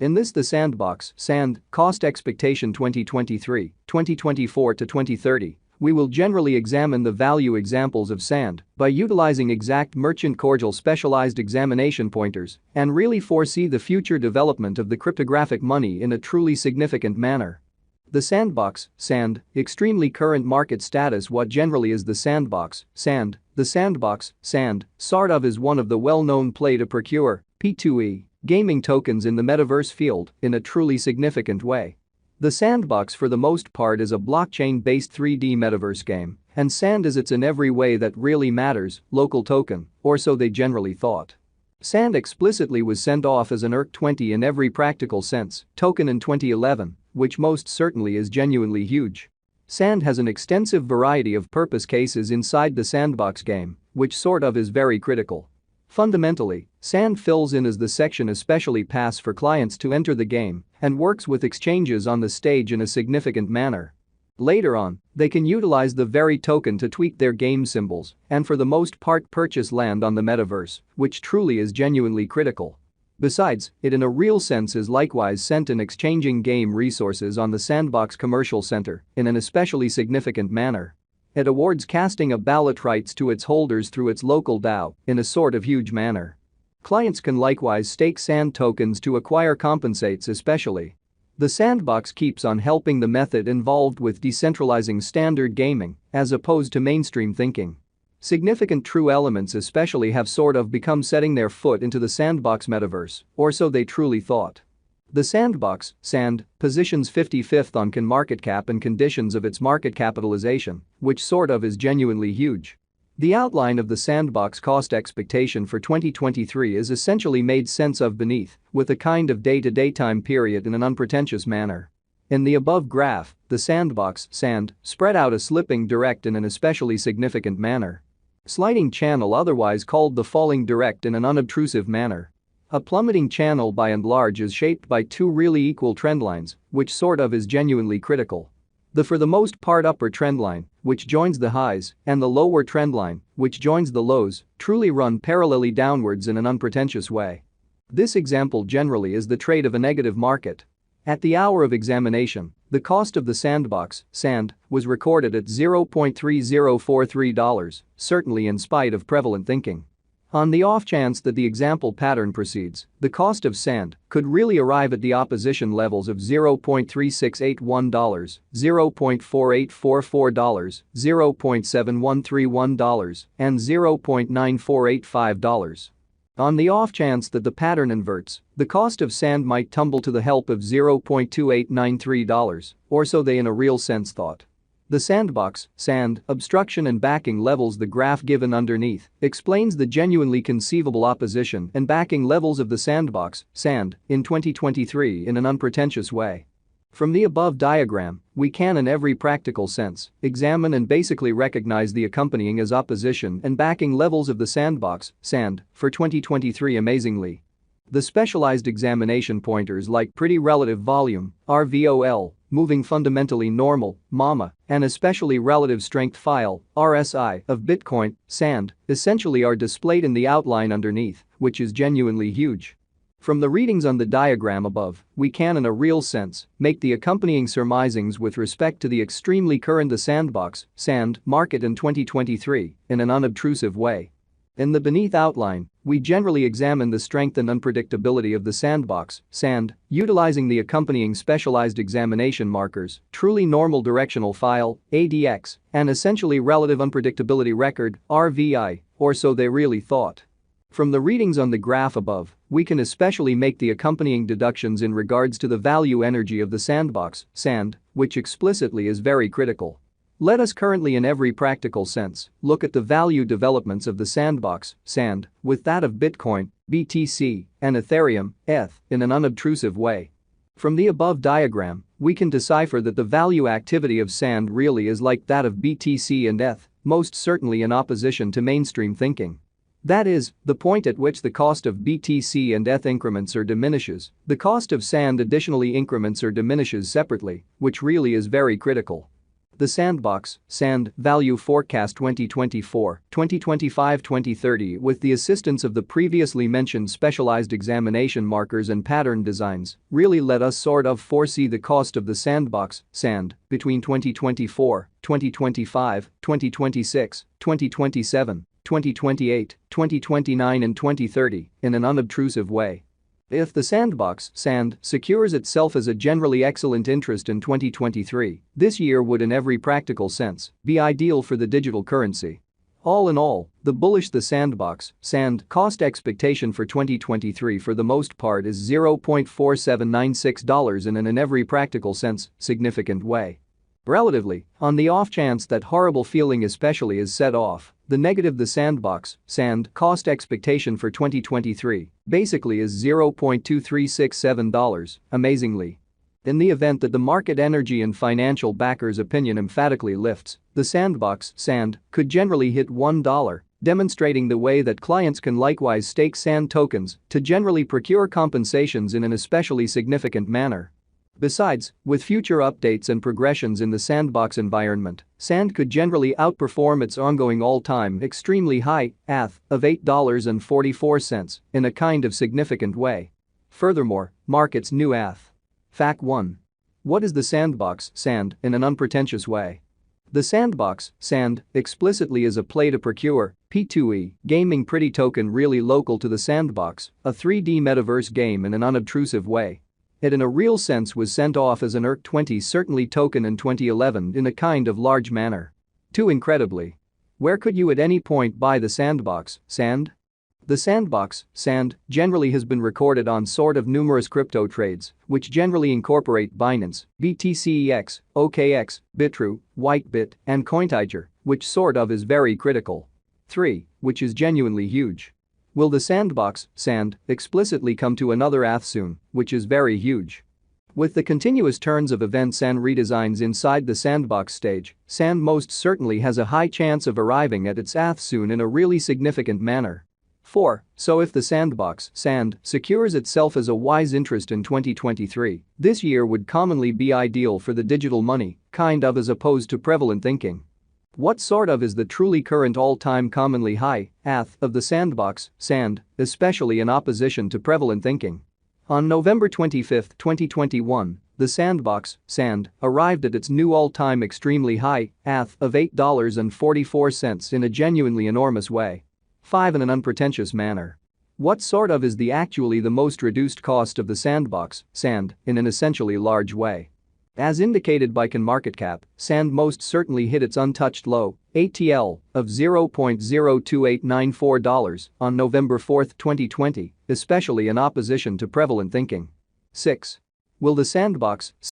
In this the Sandbox Sand Cost Expectation 2023, 2024 to 2030, we will generally examine the value examples of sand by utilizing exact merchant cordial specialized examination pointers and really foresee the future development of the cryptographic money in a truly significant manner. The Sandbox Sand extremely current market status. What generally is the Sandbox Sand? The Sandbox Sand sort of is one of the well-known play to procure P2E gaming tokens in the metaverse field in a truly significant way. The Sandbox for the most part is a blockchain-based 3D metaverse game, and sand is its in every way that really matters, local token, or so they generally thought. Sand explicitly was sent off as an ERC-20 in every practical sense token in 2011, which most certainly is genuinely huge. Sand has an extensive variety of purpose cases inside the Sandbox game, which sort of is very critical. Fundamentally, sand fills in as the section especially pass for clients to enter the game and works with exchanges on the stage in a significant manner. Later on, they can utilize the very token to tweak their game symbols and for the most part purchase land on the metaverse, which truly is genuinely critical. Besides, it in a real sense is likewise sent in exchanging game resources on the Sandbox Commercial Center in an especially significant manner. It awards casting of ballot rights to its holders through its local DAO in a sort of huge manner. Clients can likewise stake sand tokens to acquire compensates especially. The Sandbox keeps on helping the method involved with decentralizing standard gaming as opposed to mainstream thinking. Significant true elements especially have sort of become setting their foot into the Sandbox metaverse, or so they truly thought. The Sandbox Sand positions 55th on CoinMarketCap and conditions of its market capitalization, which sort of is genuinely huge. The outline of the Sandbox cost expectation for 2023 is essentially made sense of beneath, with a kind of day-to-day time period in an unpretentious manner. In the above graph, the Sandbox Sand spread out a slipping direct in an especially significant manner. Sliding channel otherwise called the falling direct in an unobtrusive manner. A plummeting channel by and large is shaped by two really equal trendlines, which sort of is genuinely critical. The for the most part upper trendline, which joins the highs, and the lower trendline, which joins the lows, truly run parallelly downwards in an unpretentious way. This example generally is the trade of a negative market. At the hour of examination, the cost of the Sandbox Sand was recorded at $0.3043, certainly in spite of prevalent thinking. On the off chance that the example pattern proceeds, the cost of sand could really arrive at the opposition levels of $0.3681, $0.4844, $0.7131, and $0.9485. On the off chance that the pattern inverts, the cost of sand might tumble to the help of $0.2893, or so they in a real sense thought. The Sandbox Sand obstruction and backing levels. The graph given underneath explains the genuinely conceivable opposition and backing levels of the Sandbox Sand in 2023 in an unpretentious way. From the above diagram, we can in every practical sense examine and basically recognize the accompanying as opposition and backing levels of the Sandbox Sand for 2023 amazingly. The specialized examination pointers like pretty relative volume, RVOL, moving fundamentally normal, MAMA, and especially relative strength file, RSI, of Bitcoin, Sand, essentially are displayed in the outline underneath, which is genuinely huge. From the readings on the diagram above, we can in a real sense make the accompanying surmisings with respect to the extremely current the Sandbox Sand market in 2023 in an unobtrusive way. In the beneath outline, we generally examine the strength and unpredictability of the Sandbox Sand, utilizing the accompanying specialized examination markers, truly normal directional file, ADX, and essentially relative unpredictability record, RVI, or so they really thought. From the readings on the graph above, we can especially make the accompanying deductions in regards to the value energy of the Sandbox Sand, which explicitly is very critical. Let us currently in every practical sense look at the value developments of the Sandbox Sand with that of Bitcoin, BTC, and Ethereum, ETH, in an unobtrusive way. From the above diagram, we can decipher that the value activity of Sand really is like that of BTC and ETH, most certainly in opposition to mainstream thinking. That is, the point at which the cost of BTC and ETH increments or diminishes, the cost of Sand additionally increments or diminishes separately, which really is very critical. The Sandbox Sand Value Forecast 2024, 2025, 2030 with the assistance of the previously mentioned specialized examination markers and pattern designs really let us sort of foresee the cost of the Sandbox Sand between 2024, 2025, 2026, 2027, 2028, 2029 and 2030 in an unobtrusive way. If the Sandbox Sand secures itself as a generally excellent interest in 2023, this year would in every practical sense be ideal for the digital currency. All in all, the Sandbox Sand cost expectation for 2023 for the most part is $0.4796 in an every practical sense significant way. Relatively, on the off chance that horrible feeling especially is set off, the Sandbox Sand cost expectation for 2023 basically is $0.2367, amazingly. In the event that the market energy and financial backers' opinion emphatically lifts, the Sandbox Sand could generally hit $1, demonstrating the way that clients can likewise stake Sand tokens to generally procure compensations in an especially significant manner. Besides, with future updates and progressions in the Sandbox environment, Sand could generally outperform its ongoing all-time extremely high ATH of $8.44 in a kind of significant way. Furthermore, market's new ATH. Fact 1. What is the Sandbox Sand in an unpretentious way? The Sandbox Sand explicitly is a play-to-procure P2E gaming pretty token really local to the Sandbox, a 3D metaverse game in an unobtrusive way. It in a real sense was sent off as an ERC-20 certainly token in 2011 in a kind of large manner. Too incredibly. Where could you at any point buy the Sandbox Sand? The Sandbox Sand generally has been recorded on sort of numerous crypto trades, which generally incorporate Binance, BTCEX, OKX, Bitrue, Whitebit, and Cointiger, which sort of is very critical. 3. Which is genuinely huge. Will the Sandbox Sand explicitly come to another ATH soon, which is very huge? With the continuous turns of events and redesigns inside the Sandbox stage, Sand most certainly has a high chance of arriving at its ATH soon in a really significant manner. 4. So if the Sandbox Sand secures itself as a wise interest in 2023, this year would commonly be ideal for the digital money, kind of as opposed to prevalent thinking. What sort of is the truly current all-time commonly high ATH of the Sandbox Sand, especially in opposition to prevalent thinking? On November 25, 2021, the Sandbox Sand arrived at its new all-time extremely high ATH of $8.44 in a genuinely enormous way. 5. In an unpretentious manner. What sort of is the actually the most reduced cost of the Sandbox Sand in an essentially large way? As indicated by CoinMarketCap, Sand most certainly hit its untouched low, ATL, of $0.02894 on November 4, 2020, especially in opposition to prevalent thinking. 6. Will the Sandbox